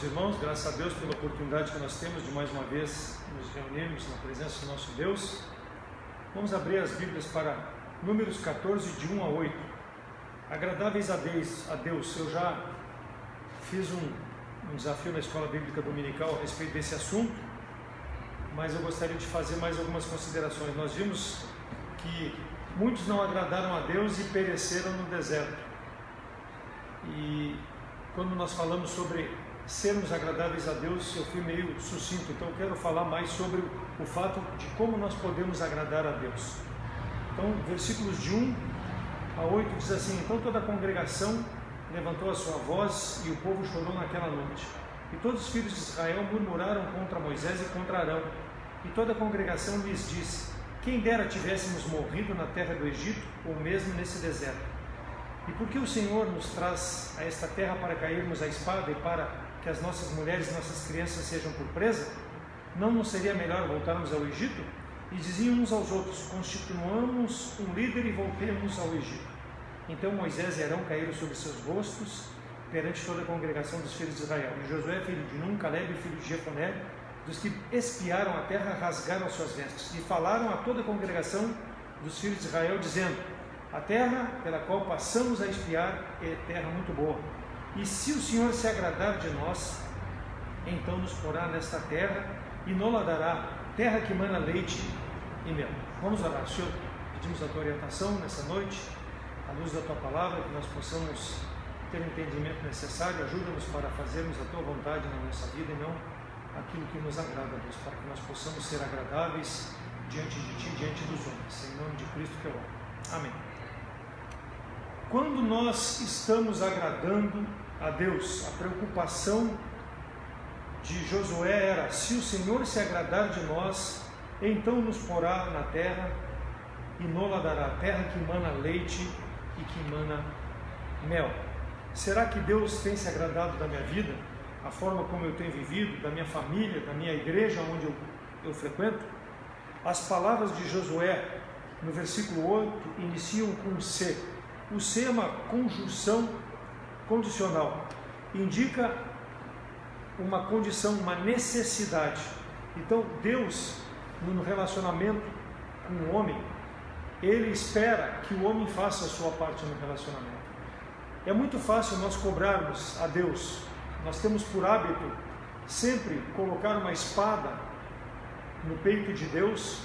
meus irmãos, graças a Deus pela oportunidade que nós temos de mais uma vez nos reunirmos na presença do nosso Deus. Vamos abrir as Bíblias para Números 14, de 1 a 8. Agradáveis a Deus. Eu já fiz um desafio na Escola Bíblica Dominical a respeito desse assunto, mas eu gostaria de fazer mais algumas considerações. Nós vimos que muitos não agradaram a Deus e pereceram no deserto. E quando nós falamos sobre sermos agradáveis a Deus, eu fui meio sucinto, então eu quero falar mais sobre o fato de como nós podemos agradar a Deus. Então, versículos de 1 a 8 diz assim: Então toda a congregação levantou a sua voz e o povo chorou naquela noite. E todos os filhos de Israel murmuraram contra Moisés e contra Arão. E toda a congregação lhes disse: Quem dera tivéssemos morrido na terra do Egito, ou mesmo nesse deserto. E por que o Senhor nos traz a esta terra para cairmos à espada e para que as nossas mulheres e nossas crianças sejam por presa? Não nos seria melhor voltarmos ao Egito? E diziam uns aos outros: Constituamos um líder e voltemos ao Egito. Então Moisés e Arão caíram sobre seus rostos perante toda a congregação dos filhos de Israel. E Josué, filho de Nun, Caleb, filho de Jefoné, dos que espiaram a terra, rasgaram as suas vestes e falaram a toda a congregação dos filhos de Israel, dizendo: A terra pela qual passamos a espiar é terra muito boa. E se o Senhor se agradar de nós, então nos porá nesta terra e nos dará terra que mana leite e mel. Vamos orar. Senhor, pedimos a tua orientação nessa noite, à luz da tua palavra, que nós possamos ter o entendimento necessário. Ajuda-nos para fazermos a tua vontade na nossa vida e não aquilo que nos agrada, Deus, para que nós possamos ser agradáveis diante de ti, diante dos homens. Em nome de Cristo que eu oro. Amém. Quando nós estamos agradando a Deus, a preocupação de Josué era: se o Senhor se agradar de nós, então nos porá na terra e nos dará terra que mana leite e que mana mel. Será que Deus tem se agradado da minha vida, a forma como eu tenho vivido, da minha família, da minha igreja onde eu frequento? As palavras de Josué no versículo 8 iniciam com C. O C é uma conjunção condicional, indica uma condição, uma necessidade. Então Deus, no relacionamento com o homem, Ele espera que o homem faça a sua parte no relacionamento. É muito fácil nós cobrarmos a Deus. Nós temos por hábito sempre colocar uma espada no peito de Deus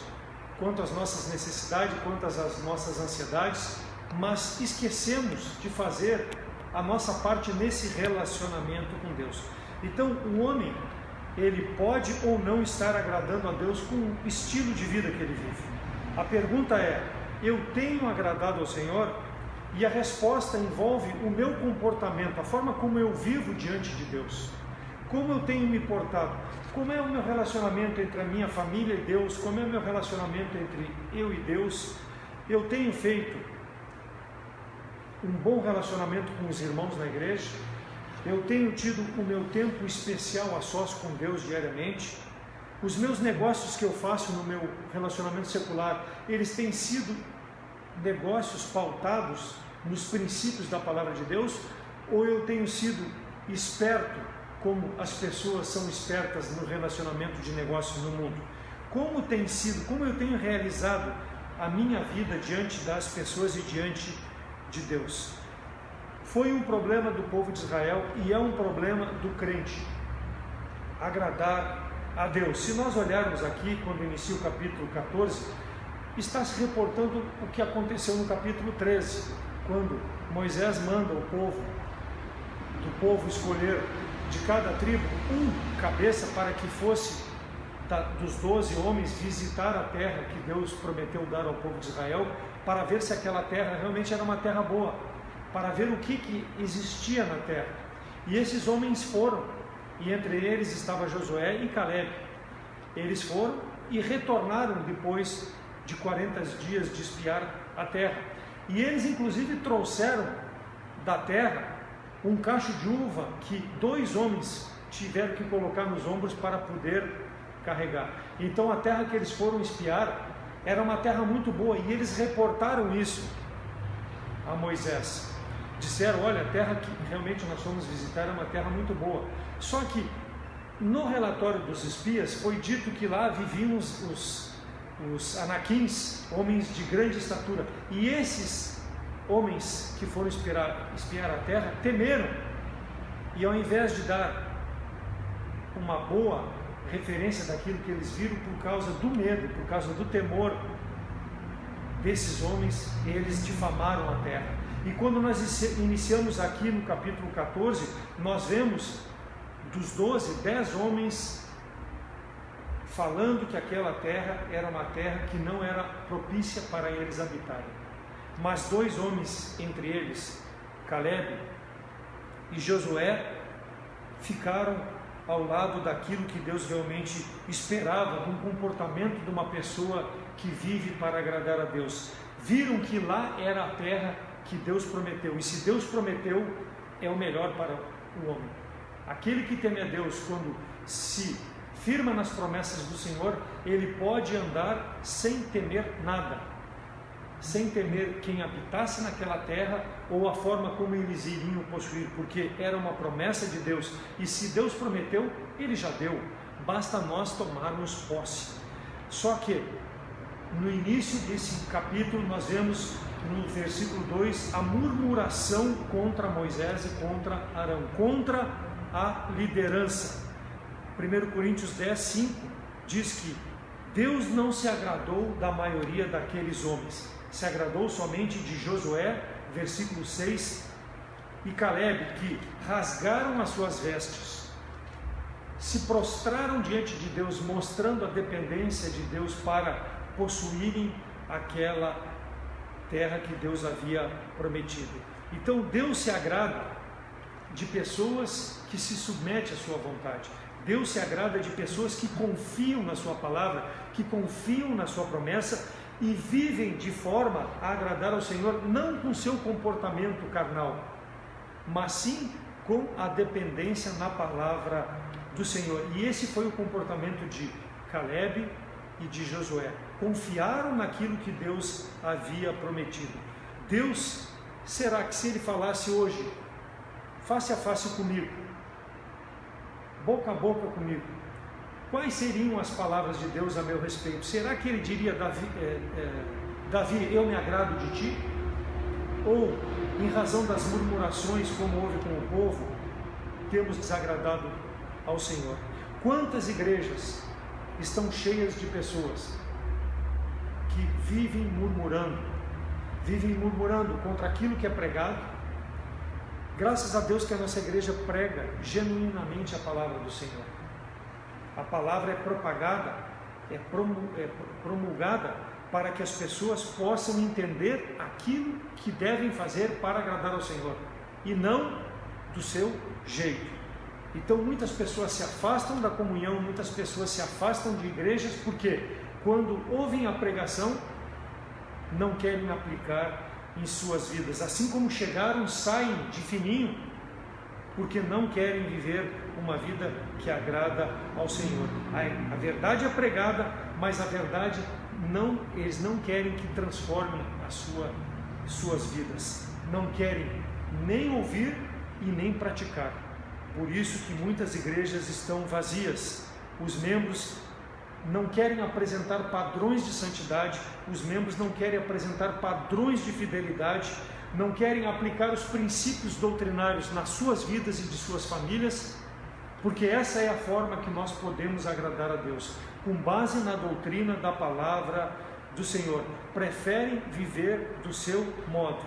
quanto às nossas necessidades, quanto às nossas ansiedades, mas esquecemos de fazer a nossa parte nesse relacionamento com Deus. Então o homem, ele pode ou não estar agradando a Deus com o estilo de vida que ele vive. A pergunta é: eu tenho agradado ao Senhor? E a resposta envolve o meu comportamento, a forma como eu vivo diante de Deus. Como eu tenho me portado? Como é o meu relacionamento entre a minha família e Deus? Como é o meu relacionamento entre eu e Deus? Eu tenho feito um bom relacionamento com os irmãos na igreja? Eu tenho tido o meu tempo especial a sós com Deus diariamente? Os meus negócios que eu faço no meu relacionamento secular, eles têm sido negócios pautados nos princípios da palavra de Deus? Ou eu tenho sido esperto como as pessoas são espertas no relacionamento de negócios no mundo? Como tem sido, como eu tenho realizado a minha vida diante das pessoas e diante de Deus? Foi um problema do povo de Israel e é um problema do crente agradar a Deus. Se nós olharmos aqui, quando inicia o capítulo 14, está se reportando o que aconteceu no capítulo 13, quando Moisés manda o povo escolher de cada tribo um cabeça para que fosse dos 12 homens visitar a terra que Deus prometeu dar ao povo de Israel, para ver se aquela terra realmente era uma terra boa, para ver o que existia na terra. E esses homens foram, e entre eles estava Josué e Caleb. Eles foram e retornaram depois de 40 dias de espiar a terra. E eles inclusive trouxeram da terra um cacho de uva que 2 homens tiveram que colocar nos ombros para poder carregar. Então a terra que eles foram espiar era uma terra muito boa, e eles reportaram isso a Moisés. disseram, olha, a terra que realmente nós fomos visitar é uma terra muito boa. Só que no relatório dos espias foi dito que lá viviam os anaquins, homens de grande estatura, e esses homens que foram espiar a terra temeram, e ao invés de dar uma boa referência daquilo que eles viram, por causa do medo, por causa do temor desses homens, eles difamaram a terra. E quando nós iniciamos aqui no capítulo 14, nós vemos dos 12, 10 homens falando que aquela terra era uma terra que não era propícia para eles habitarem. Mas 2 homens, entre eles, Caleb e Josué, ficaram ao lado daquilo que Deus realmente esperava, de um comportamento de uma pessoa que vive para agradar a Deus. Viram que lá era a terra que Deus prometeu, e se Deus prometeu, é o melhor para o homem. Aquele que teme a Deus, quando se firma nas promessas do Senhor, ele pode andar sem temer nada, sem temer quem habitasse naquela terra ou a forma como eles iriam possuir, porque era uma promessa de Deus, e se Deus prometeu, ele já deu, basta nós tomarmos posse. Só que no início desse capítulo nós vemos no versículo 2 a murmuração contra Moisés e contra Arão, contra a liderança. 1 Coríntios 10, 5 diz que Deus não se agradou da maioria daqueles homens, se agradou somente de Josué, versículo 6, e Caleb, que rasgaram as suas vestes, se prostraram diante de Deus, mostrando a dependência de Deus para possuírem aquela terra que Deus havia prometido. Então Deus se agrada de pessoas que se submetem à sua vontade. Deus se agrada de pessoas que confiam na sua palavra, que confiam na sua promessa e vivem de forma a agradar ao Senhor, não com seu comportamento carnal, mas sim com a dependência na palavra do Senhor. E esse foi o comportamento de Caleb e de Josué. Confiaram naquilo que Deus havia prometido. Deus, será que se Ele falasse hoje, face a face comigo, boca a boca comigo, quais seriam as palavras de Deus a meu respeito? Será que Ele diria, Davi, eu me agrado de ti? Ou, em razão das murmurações, como houve com o povo, temos desagradado ao Senhor? Quantas igrejas estão cheias de pessoas que vivem murmurando contra aquilo que é pregado? Graças a Deus que a nossa igreja prega genuinamente a palavra do Senhor. A palavra é propagada, é promulgada para que as pessoas possam entender aquilo que devem fazer para agradar ao Senhor, e não do seu jeito. Então muitas pessoas se afastam da comunhão, muitas pessoas se afastam de igrejas, porque quando ouvem a pregação, não querem aplicar em suas vidas. Assim como chegaram, saem de fininho, porque não querem viver uma vida que agrada ao Senhor. A verdade é pregada, mas a verdade eles não querem que transformem as suas vidas. Não querem nem ouvir e nem praticar. Por isso que muitas igrejas estão vazias. Os membros não querem apresentar padrões de santidade, os membros não querem apresentar padrões de fidelidade, não querem aplicar os princípios doutrinários nas suas vidas e de suas famílias, porque essa é a forma que nós podemos agradar a Deus, com base na doutrina da palavra do Senhor. Preferem viver do seu modo,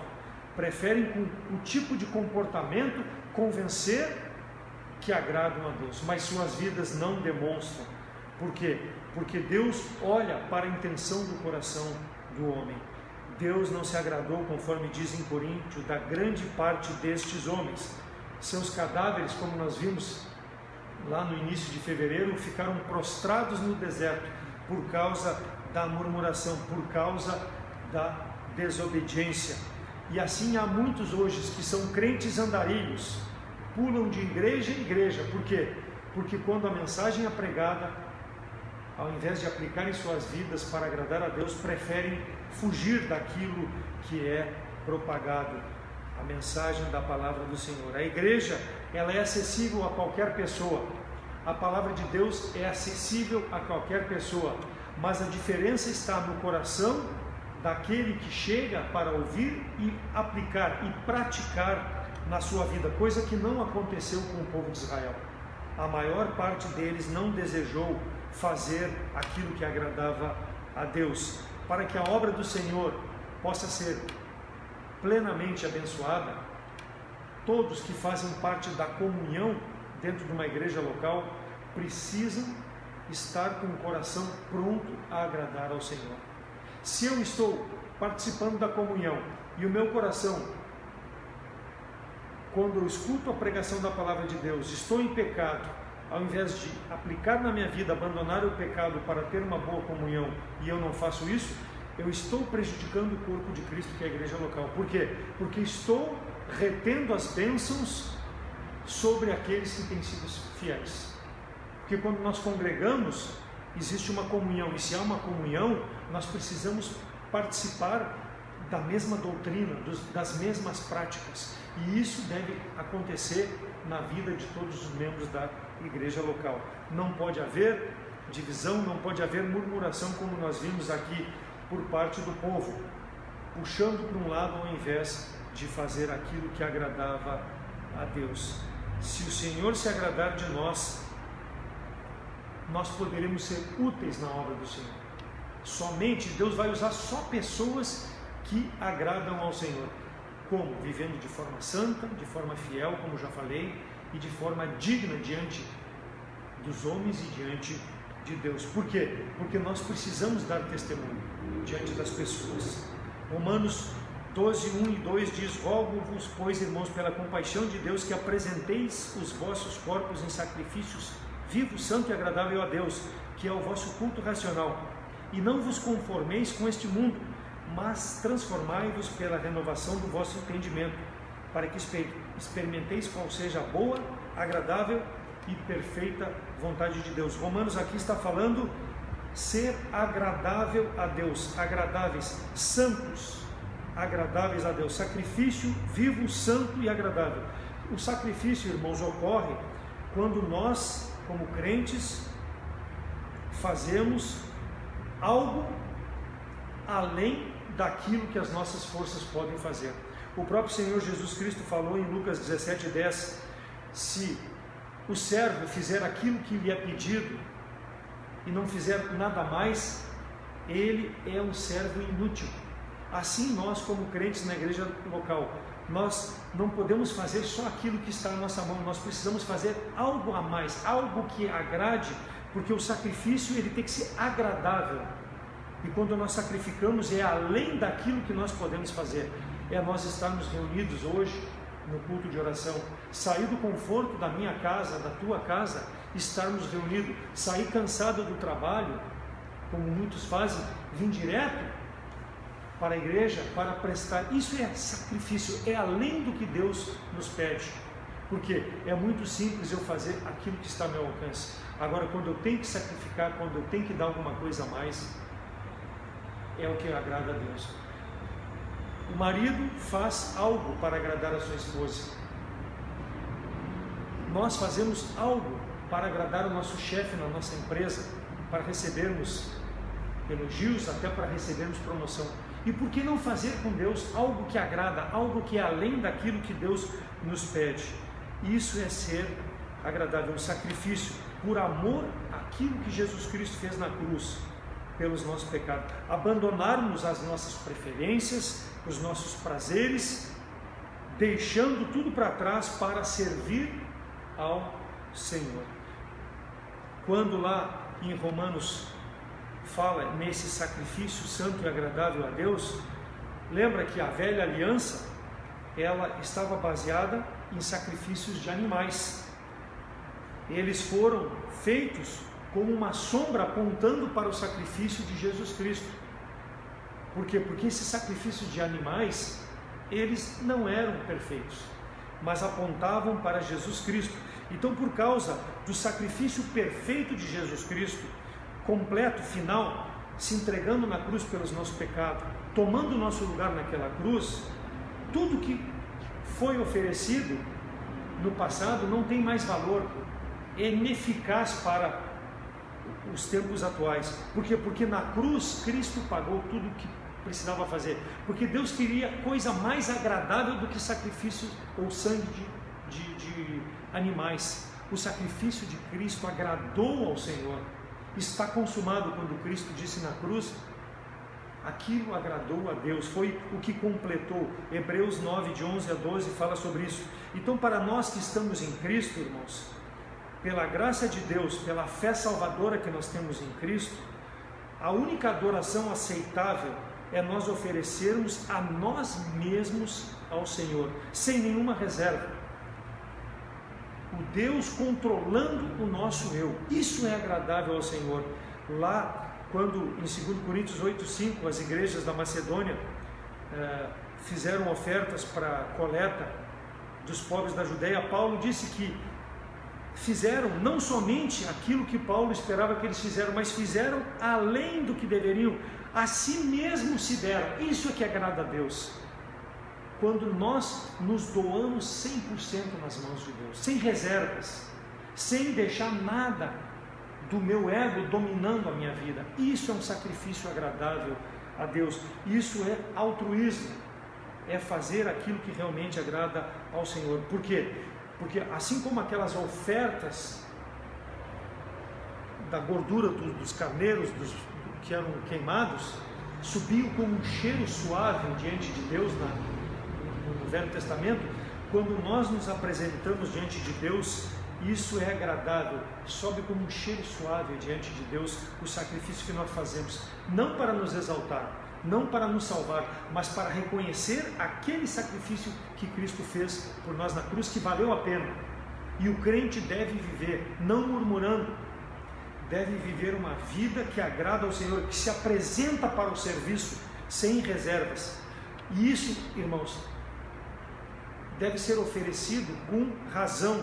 preferem com o tipo de comportamento convencer que agradam a Deus, mas suas vidas não demonstram. Por quê? Porque Deus olha para a intenção do coração do homem. Deus não se agradou, conforme diz em Coríntios, da grande parte destes homens. Seus cadáveres, como nós vimos lá no início de fevereiro, ficaram prostrados no deserto por causa da murmuração, por causa da desobediência. E assim há muitos hoje que são crentes andarilhos, pulam de igreja em igreja. Por quê? Porque quando a mensagem é pregada, ao invés de aplicar em suas vidas para agradar a Deus, preferem fugir daquilo que é propagado. a mensagem da palavra do Senhor. A igreja, ela é acessível a qualquer pessoa. A palavra de Deus é acessível a qualquer pessoa, mas a diferença está no coração daquele que chega para ouvir e aplicar e praticar na sua vida, coisa que não aconteceu com o povo de Israel. A maior parte deles não desejou fazer aquilo que agradava a Deus. Para que a obra do Senhor possa ser plenamente abençoada, todos que fazem parte da comunhão dentro de uma igreja local precisam estar com o coração pronto a agradar ao Senhor. Se eu estou participando da comunhão e o meu coração, quando eu escuto a pregação da palavra de Deus, estou em pecado, ao invés de aplicar na minha vida, abandonar o pecado para ter uma boa comunhão, e eu não faço isso, eu estou prejudicando o corpo de Cristo, que é a igreja local. Por quê? Porque estou retendo as bênçãos sobre aqueles que têm sido fiéis. Porque quando nós congregamos, existe uma comunhão, e se há uma comunhão, nós precisamos participar da mesma doutrina, das mesmas práticas, e isso deve acontecer na vida de todos os membros da igreja local. Não pode haver divisão, não pode haver murmuração, como nós vimos aqui por parte do povo, puxando para um lado ao invés de fazer aquilo que agradava a Deus. Se o Senhor se agradar de nós, nós poderemos ser úteis na obra do Senhor. Somente Deus vai usar só pessoas que agradam ao Senhor. Como? Vivendo de forma santa, de forma fiel, como já falei, e de forma digna diante dos homens e diante de Deus. Por quê? Porque nós precisamos dar testemunho diante das pessoas. Romanos 12, 1 e 2 diz: rogo-vos, pois, irmãos, pela compaixão de Deus, que apresenteis os vossos corpos em sacrifícios vivo, santo e agradável a Deus, que é o vosso culto racional. E não vos conformeis com este mundo, mas transformai-vos pela renovação do vosso entendimento, para que experimenteis qual seja a boa, agradável e perfeita vontade de Deus. Romanos aqui está falando ser agradável a Deus, agradáveis, santos, agradáveis a Deus, sacrifício vivo, santo e agradável. O sacrifício, irmãos, ocorre quando nós, como crentes, fazemos algo além daquilo que as nossas forças podem fazer. O próprio Senhor Jesus Cristo falou em Lucas 17:10: se o servo fizer aquilo que lhe é pedido e não fizer nada mais, ele é um servo inútil. Assim nós, como crentes na igreja local, nós não podemos fazer só aquilo que está na nossa mão, nós precisamos fazer algo a mais, algo que agrade, porque o sacrifício ele tem que ser agradável. E quando nós sacrificamos é além daquilo que nós podemos fazer. É nós estarmos reunidos hoje no culto de oração, sair do conforto da minha casa, da tua casa, estarmos reunidos, sair cansado do trabalho, como muitos fazem, vir direto para a igreja para prestar. Isso é sacrifício, é além do que Deus nos pede. Porque é muito simples eu fazer aquilo que está ao meu alcance. Agora, quando eu tenho que sacrificar, quando eu tenho que dar alguma coisa a mais, é o que agrada a Deus. O marido faz algo para agradar a sua esposa. Nós fazemos algo para agradar o nosso chefe na nossa empresa, para recebermos elogios, até para recebermos promoção. E por que não fazer com Deus algo que agrada, algo que é além daquilo que Deus nos pede? Isso é ser agradável, um sacrifício por amor àquilo que Jesus Cristo fez na cruz pelos nossos pecados. Abandonarmos as nossas preferências, os nossos prazeres, deixando tudo para trás para servir ao Senhor. Quando lá em Romanos fala nesse sacrifício santo e agradável a Deus, lembra que a velha aliança, ela estava baseada em sacrifícios de animais. Eles foram feitos como uma sombra apontando para o sacrifício de Jesus Cristo. Por quê? Porque esses sacrifícios de animais, eles não eram perfeitos, mas apontavam para Jesus Cristo. Então, por causa do sacrifício perfeito de Jesus Cristo, completo, final, se entregando na cruz pelos nossos pecados, tomando o nosso lugar naquela cruz, tudo que foi oferecido no passado não tem mais valor, é ineficaz para os tempos atuais. Por quê? Porque na cruz Cristo pagou tudo o que precisava fazer, porque Deus queria coisa mais agradável do que sacrifício ou sangue de animais. O sacrifício de Cristo agradou ao Senhor. Está consumado. Quando Cristo disse na cruz, aquilo agradou a Deus, foi o que completou. Hebreus 9, de 11 a 12 fala sobre isso. Então, para nós que estamos em Cristo, irmãos, pela graça de Deus, pela fé salvadora que nós temos em Cristo, a única adoração aceitável é nós oferecermos a nós mesmos ao Senhor, sem nenhuma reserva. O Deus controlando o nosso eu, isso é agradável ao Senhor. Lá, quando em 2 Coríntios 8:5, as igrejas da Macedônia fizeram ofertas para a coleta dos pobres da Judeia, Paulo disse que fizeram não somente aquilo que Paulo esperava que eles fizeram, mas fizeram além do que deveriam, a si mesmo se deram. Isso é que agrada a Deus, quando nós nos doamos 100% nas mãos de Deus, sem reservas, sem deixar nada do meu ego dominando a minha vida. Isso é um sacrifício agradável a Deus. Isso é altruísmo, é fazer aquilo que realmente agrada ao Senhor. Por quê? Porque assim como aquelas ofertas da gordura dos carneiros que eram queimados, subiam como um cheiro suave diante de Deus no Velho Testamento, quando nós nos apresentamos diante de Deus, isso é agradável, sobe como um cheiro suave diante de Deus o sacrifício que nós fazemos, não para nos exaltar, não para nos salvar, mas para reconhecer aquele sacrifício que Cristo fez por nós na cruz, que valeu a pena. E o crente deve viver, não murmurando, deve viver uma vida que agrada ao Senhor, que se apresenta para o serviço sem reservas. E isso, irmãos, deve ser oferecido com razão,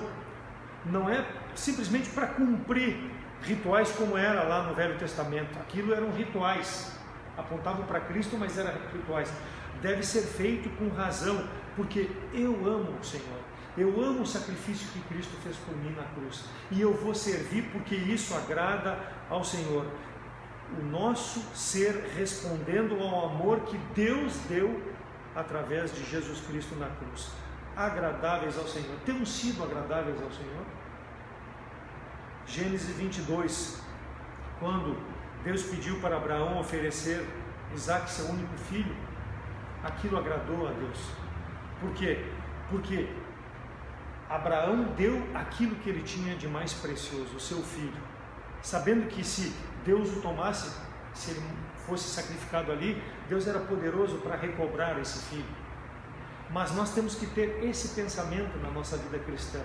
não é simplesmente para cumprir rituais como era lá no Velho Testamento. Aquilo eram rituais, apontavam para Cristo, mas eram rituais. Deve ser feito com razão, porque eu amo o Senhor, eu amo o sacrifício que Cristo fez por mim na cruz, e eu vou servir porque isso agrada ao Senhor. O nosso ser respondendo ao amor que Deus deu através de Jesus Cristo na cruz. Agradáveis ao Senhor, temos sido agradáveis ao Senhor? Gênesis 22, quando Deus pediu para Abraão oferecer Isaque, seu único filho, aquilo agradou a Deus. Por quê? Porque Abraão deu aquilo que ele tinha de mais precioso, o seu filho, sabendo que se Deus o tomasse, se ele fosse sacrificado ali, Deus era poderoso para recobrar esse filho. Mas nós temos que ter esse pensamento na nossa vida cristã,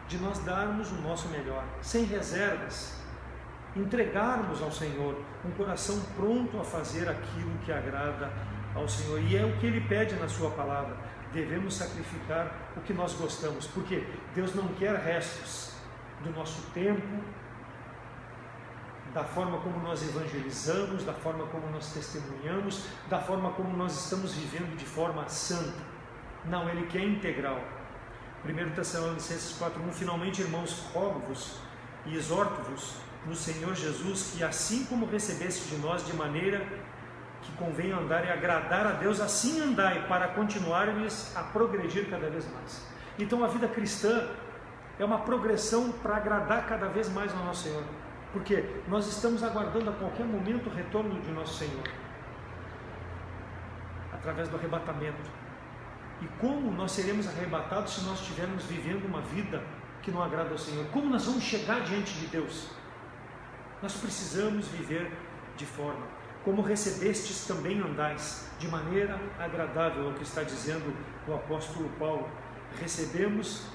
de nós darmos o nosso melhor, sem reservas, entregarmos ao Senhor um coração pronto a fazer aquilo que agrada ao Senhor. E é o que Ele pede na sua palavra: devemos sacrificar o que nós gostamos, porque Deus não quer restos do nosso tempo, da forma como nós evangelizamos, da forma como nós testemunhamos, da forma como nós estamos vivendo de forma santa. Não, Ele quer integral. 1 Tessalonicenses 4:1: finalmente, irmãos, rogo-vos e exorto-vos no Senhor Jesus, que assim como recebeste de nós de maneira que convém andar e agradar a Deus, assim andai, para continuarmos a progredir cada vez mais. Então a vida cristã é uma progressão para agradar cada vez mais ao nosso Senhor, porque nós estamos aguardando a qualquer momento o retorno de nosso Senhor, através do arrebatamento. E como nós seremos arrebatados se nós estivermos vivendo uma vida que não agrada ao Senhor? Como nós vamos chegar diante de Deus? Nós precisamos viver de forma como recebestes também andais, de maneira agradável, é o que está dizendo o apóstolo Paulo. Recebemos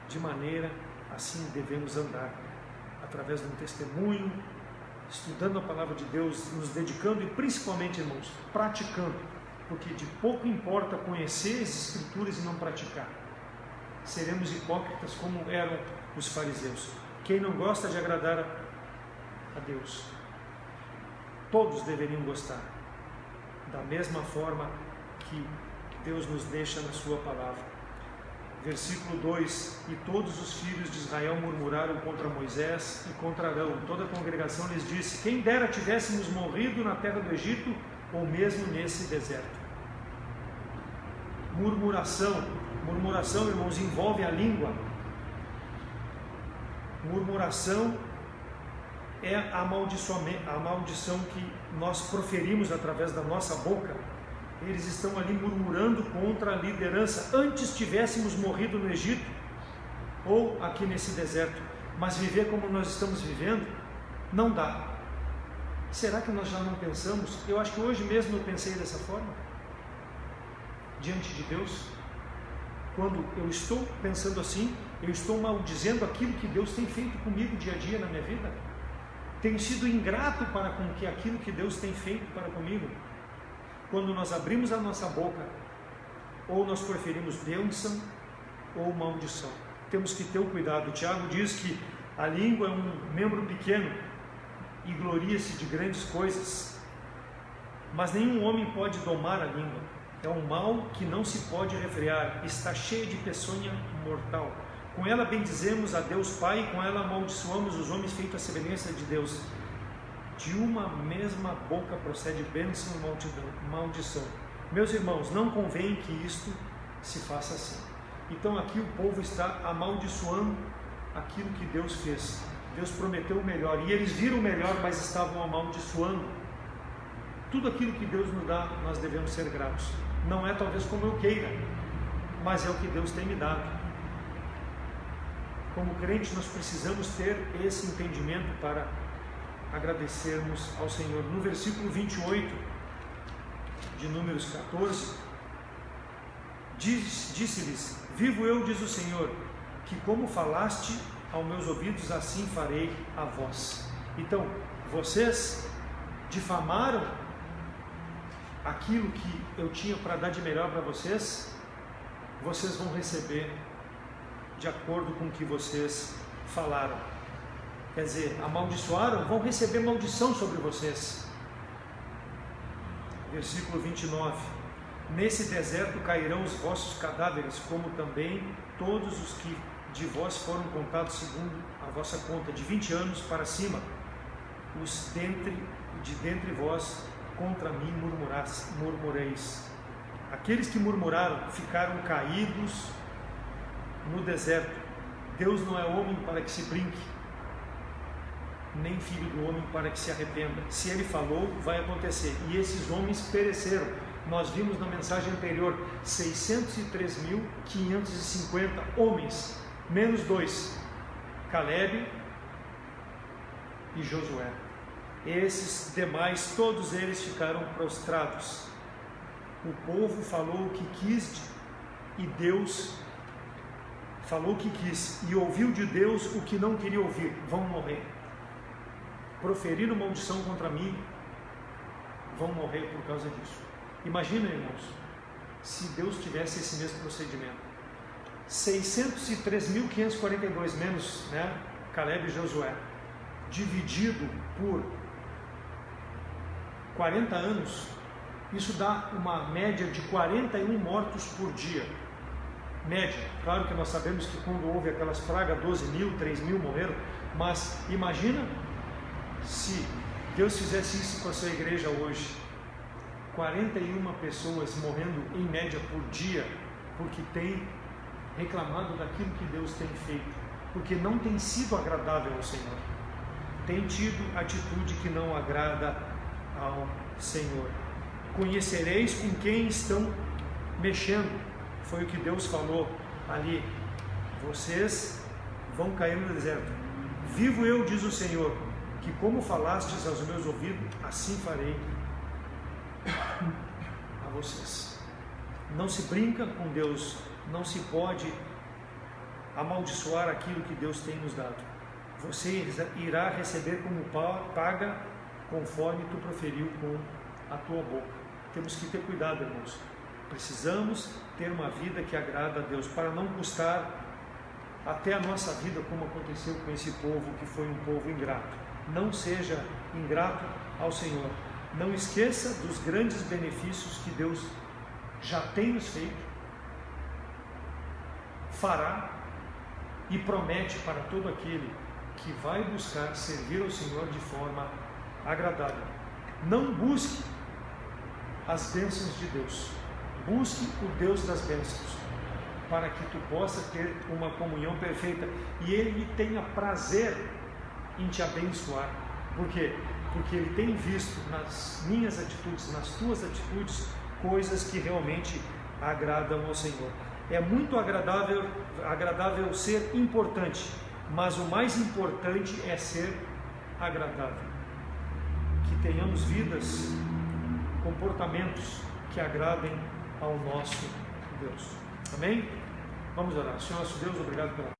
de maneira assim devemos andar, através de um testemunho, estudando a palavra de Deus, nos dedicando e principalmente, irmãos, praticando, porque de pouco importa conhecer as Escrituras e não praticar. Seremos hipócritas como eram os fariseus. Quem não gosta de agradar a Deus, todos deveriam gostar, da mesma forma que Deus nos deixa na sua palavra. Versículo 2: E todos os filhos de Israel murmuraram contra Moisés e contra Arão. Toda a congregação lhes disse: quem dera tivéssemos morrido na terra do Egito, ou mesmo nesse deserto. Murmuração, irmãos, envolve a língua. Murmuração é a maldição que nós proferimos através da nossa boca. Eles estão ali murmurando contra a liderança. Antes tivéssemos morrido no Egito ou aqui nesse deserto, mas viver como nós estamos vivendo não dá. Será que nós já não pensamos? Eu acho que hoje mesmo eu pensei dessa forma diante de Deus. Quando eu estou pensando assim, eu estou maldizendo aquilo que Deus tem feito comigo dia a dia na minha vida. Tenho sido ingrato para com aquilo que Deus tem feito para comigo. Quando nós abrimos a nossa boca, ou nós proferimos bênção ou maldição. Temos que ter o cuidado. O Tiago diz que a língua é um membro pequeno e gloria-se de grandes coisas, mas nenhum homem pode domar a língua. É um mal que não se pode refrear, está cheia de peçonha mortal. Com ela bendizemos a Deus Pai, e com ela amaldiçoamos os homens feitos à semelhança de Deus. De uma mesma boca procede bênção e maldição. Meus irmãos, não convém que isto se faça assim. Então aqui o povo está amaldiçoando aquilo que Deus fez. Deus prometeu o melhor, e eles viram o melhor, mas estavam amaldiçoando. Tudo aquilo que Deus nos dá, nós devemos ser gratos. Não é talvez como eu queira, mas é o que Deus tem me dado. Como crente, nós precisamos ter esse entendimento para agradecermos ao Senhor. No versículo 28 de Números 14, disse-lhes: vivo eu, diz o Senhor, que como falaste aos meus ouvidos, assim farei a vós. Então, vocês difamaram aquilo que eu tinha para dar de melhor para vocês, vocês vão receber de acordo com o que vocês falaram. Quer dizer, amaldiçoaram, vão receber maldição sobre vocês. Versículo 29: nesse deserto cairão os vossos cadáveres, como também todos os que de vós foram contados segundo a vossa conta, de 20 anos para cima, os dentre vós contra mim murmureis. Aqueles que murmuraram ficaram caídos no deserto. Deus não é homem para que se brinque, nem filho do homem para que se arrependa. Se ele falou, vai acontecer. E esses homens pereceram. Nós vimos na mensagem anterior 603.550 homens, menos 2, Caleb e Josué. Esses demais, todos eles ficaram prostrados. O povo falou o que quis e Deus falou o que quis, e ouviu de Deus o que não queria ouvir. Vão morrer. Proferiram maldição contra mim, vão morrer por causa disso. Imagina, irmãos, se Deus tivesse esse mesmo procedimento. 603.542 menos, Caleb e Josué, dividido por 40 anos, isso dá uma média de 41 mortos por dia. Média. Claro que nós sabemos que quando houve aquelas pragas, 12.000, 3.000 morreram, mas imagina se Deus fizesse isso com a sua igreja hoje. 41 pessoas morrendo em média por dia, porque tem reclamado daquilo que Deus tem feito, porque não tem sido agradável ao Senhor, tem tido atitude que não agrada ao Senhor. Conhecereis com quem estão mexendo, foi o que Deus falou ali. Vocês vão cair no deserto. Vivo eu, diz o Senhor, que como falastes aos meus ouvidos, assim farei a vocês. Não se brinca com Deus, não se pode amaldiçoar aquilo que Deus tem nos dado. Você irá receber como paga, conforme tu proferiu com a tua boca. Temos que ter cuidado, irmãos. Precisamos ter uma vida que agrada a Deus, para não custar até a nossa vida, como aconteceu com esse povo, que foi um povo ingrato. Não seja ingrato ao Senhor. Não esqueça dos grandes benefícios que Deus já tem nos feito, fará e promete para todo aquele que vai buscar servir ao Senhor de forma agradável. Não busque as bênçãos de Deus, busque o Deus das bênçãos, para que tu possa ter uma comunhão perfeita e Ele tenha prazer em te abençoar. Por quê? Porque Ele tem visto nas minhas atitudes, nas tuas atitudes, coisas que realmente agradam ao Senhor. É muito agradável ser importante, mas o mais importante é ser agradável. Que tenhamos vidas, comportamentos que agradem ao nosso Deus. Amém? Vamos orar. Senhor nosso Deus, obrigado pela